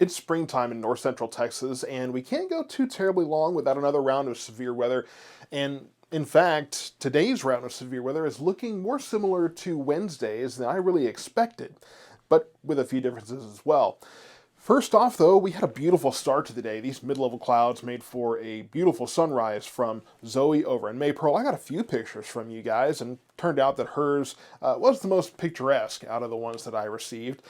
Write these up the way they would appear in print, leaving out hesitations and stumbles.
It's springtime in north central Texas, and we can't go too terribly long without another round of severe weather. And in fact, today's round of severe weather is looking more similar to Wednesday's than I really expected, but with a few differences as well. First off, though, we had a beautiful start to the day. These mid-level clouds made for a beautiful sunrise from Zoe over in Maypearl. I got a few pictures from you guys, and turned out that hers was the most picturesque out of the ones that I received.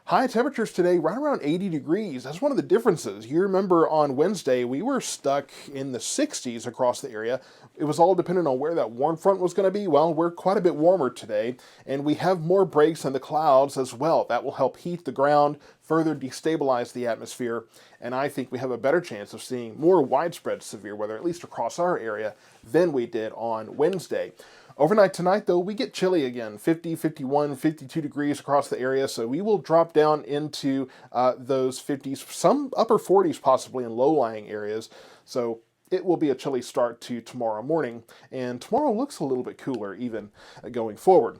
High temperatures today, right around 80 degrees. That's one of the differences. You remember on Wednesday, we were stuck in the 60s across the area. It was all dependent on where that warm front was going to be. Well, we're quite a bit warmer today, and we have more breaks in the clouds as well. That will help heat the ground, further destabilize the atmosphere, and I think we have a better chance of seeing more widespread severe weather, at least across our area, than we did on Wednesday. Overnight tonight, though, we get chilly again, 50, 51, 52 degrees across the area, so we will drop down into those 50s, some upper 40s possibly in low-lying areas, so it will be a chilly start to tomorrow morning, and tomorrow looks a little bit cooler even going forward.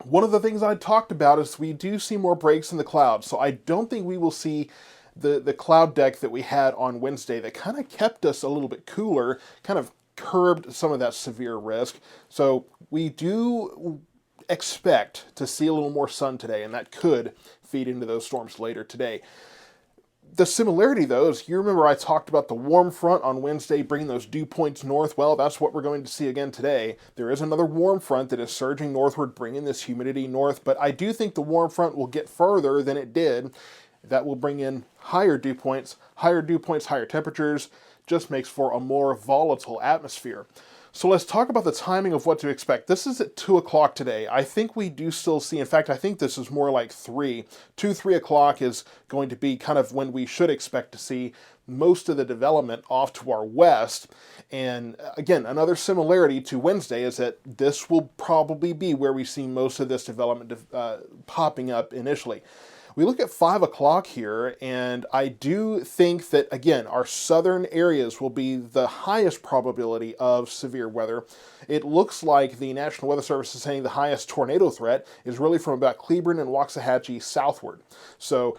One of the things I talked about is we do see more breaks in the clouds, so I don't think we will see the cloud deck that we had on Wednesday that kind of kept us a little bit cooler, kind of curbed some of that severe risk. So we do expect to see a little more sun today, and that could feed into those storms later today. The similarity, though, is you remember I talked about the warm front on Wednesday bringing those dew points north. Well, that's what we're going to see again today. There is another warm front that is surging northward, bringing this humidity north, but I do think the warm front will get further than it did. That will bring in higher dew points, higher temperatures, just makes for a more volatile atmosphere. So let's talk about the timing of what to expect. This is at 2 o'clock today. I think we do still see, in fact, I think this is more like 3. 3 o'clock is going to be kind of when we should expect to see most of the development off to our west. And again, another similarity to Wednesday is that this will probably be where we see most of this development popping up initially. We look at 5 o'clock here, and I do think that, again, our southern areas will be the highest probability of severe weather. It looks like the National Weather Service is saying the highest tornado threat is really from about Cleburne and Waxahachie southward. So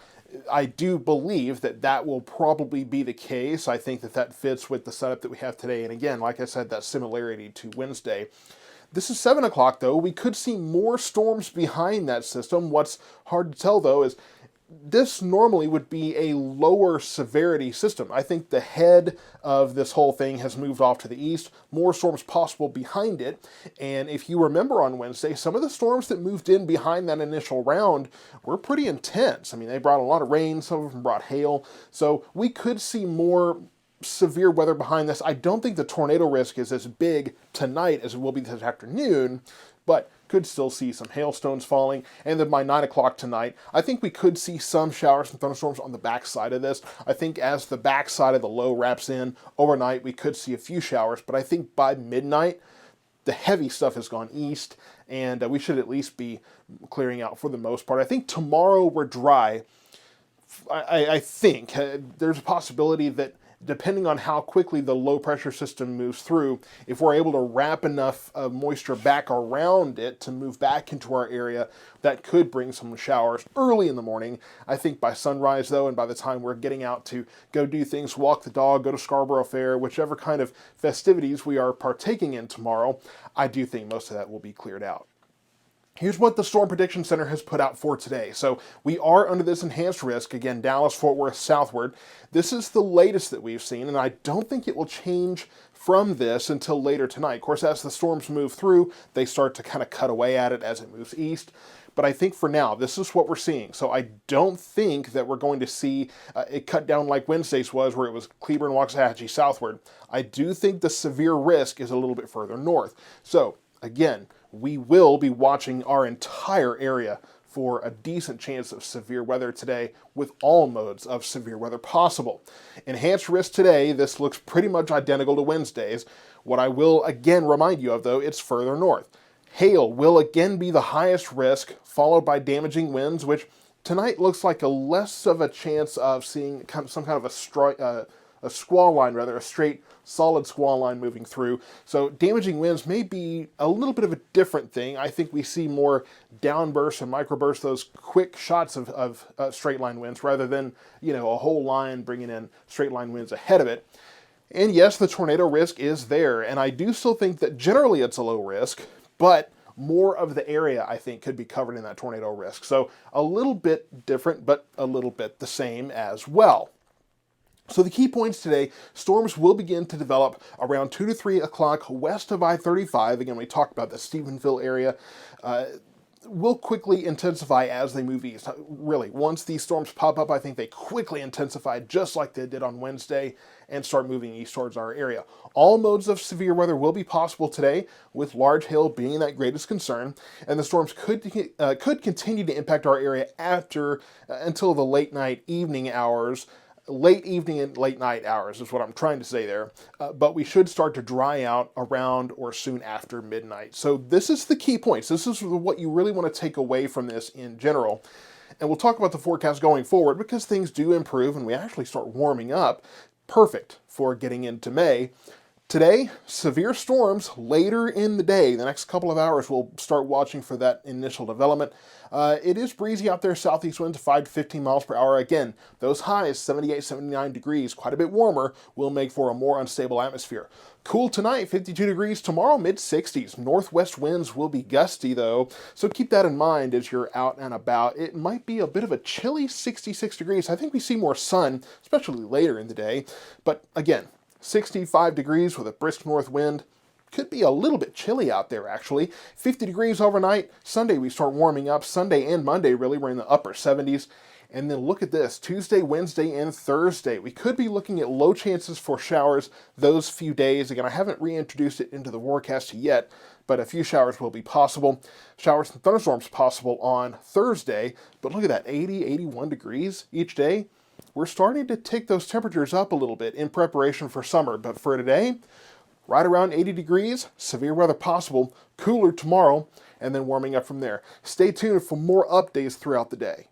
I do believe that that will probably be the case. I think that that fits with the setup that we have today. And again, like I said, that similarity to Wednesday. This is 7 o'clock, though. We could see more storms behind that system. What's hard to tell, though, is this normally would be a lower severity system. I think the head of this whole thing has moved off to the east, more storms possible behind it, and if you remember on Wednesday, some of the storms that moved in behind that initial round were pretty intense. I mean, they brought a lot of rain, some of them brought hail, so we could see more severe weather behind this. I don't think the tornado risk is as big tonight as it will be this afternoon, but could still see some hailstones falling. And then by 9 o'clock tonight, I think we could see some showers and thunderstorms on the backside of this. I think as the backside of the low wraps in overnight, we could see a few showers, but I think by midnight, the heavy stuff has gone east, and we should at least be clearing out for the most part. I think tomorrow we're dry. I think there's a possibility that depending on how quickly the low pressure system moves through, if we're able to wrap enough moisture back around it to move back into our area, that could bring some showers early in the morning. I think by sunrise, though, and by the time we're getting out to go do things, walk the dog, go to Scarborough Fair, whichever kind of festivities we are partaking in tomorrow, I do think most of that will be cleared out. Here's what the Storm Prediction Center has put out for today. So we are under this enhanced risk, again, Dallas, Fort Worth, southward. This is the latest that we've seen, and I don't think it will change from this until later tonight. Of course, as the storms move through, they start to kind of cut away at it as it moves east. But I think for now, this is what we're seeing. So I don't think that we're going to see it cut down like Wednesday's was, where it was Cleburne, Waxahachie, southward. I do think the severe risk is a little bit further north. So again, we will be watching our entire area for a decent chance of severe weather today with all modes of severe weather possible. Enhanced risk today, this looks pretty much identical to Wednesday's. What I will again remind you of, though, it's further north. Hail will again be the highest risk, followed by damaging winds, which tonight looks like a less of a chance of seeing some kind of a squall line, rather, a straight, solid squall line moving through. So damaging winds may be a little bit of a different thing. I think we see more downbursts and microbursts, those quick shots of straight line winds, rather than, a whole line bringing in straight line winds ahead of it. And yes, the tornado risk is there, and I do still think that generally it's a low risk, but more of the area, I think, could be covered in that tornado risk. So a little bit different, but a little bit the same as well. So the key points today: storms will begin to develop around 2 to 3 o'clock west of I-35. Again, we talked about the Stephenville area. Will quickly intensify as they move east. Really, once these storms pop up, I think they quickly intensify just like they did on Wednesday and start moving east towards our area. All modes of severe weather will be possible today, with large hail being that greatest concern, and the storms could continue to impact our area until the late night evening hours. Late evening and late night hours is what I'm trying to say there, but we should start to dry out around or soon after midnight. So this is the key points. This is what you really want to take away from this in general. And we'll talk about the forecast going forward, because things do improve and we actually start warming up. Perfect for getting into May. Today, severe storms later in the day. The next couple of hours, we'll start watching for that initial development. It is breezy out there, southeast winds 5 to 15 miles per hour. Again, those highs, 78, 79 degrees, quite a bit warmer, will make for a more unstable atmosphere. Cool tonight, 52 degrees. Tomorrow, mid-60s. Northwest winds will be gusty, though, so keep that in mind as you're out and about. It might be a bit of a chilly 66 degrees. I think we see more sun, especially later in the day. But again, 65 degrees with a brisk north wind. Could be a little bit chilly out there, actually. 50 degrees overnight. Sunday we start warming up. Sunday and Monday, really, we're in the upper 70s. And then look at this, Tuesday, Wednesday, and Thursday. We could be looking at low chances for showers those few days. Again, I haven't reintroduced it into the forecast yet, but a few showers will be possible. Showers and thunderstorms possible on Thursday. But look at that, 80, 81 degrees each day. We're starting to take those temperatures up a little bit in preparation for summer. But for today, right around 80 degrees, severe weather possible, cooler tomorrow, and then warming up from there. Stay tuned for more updates throughout the day.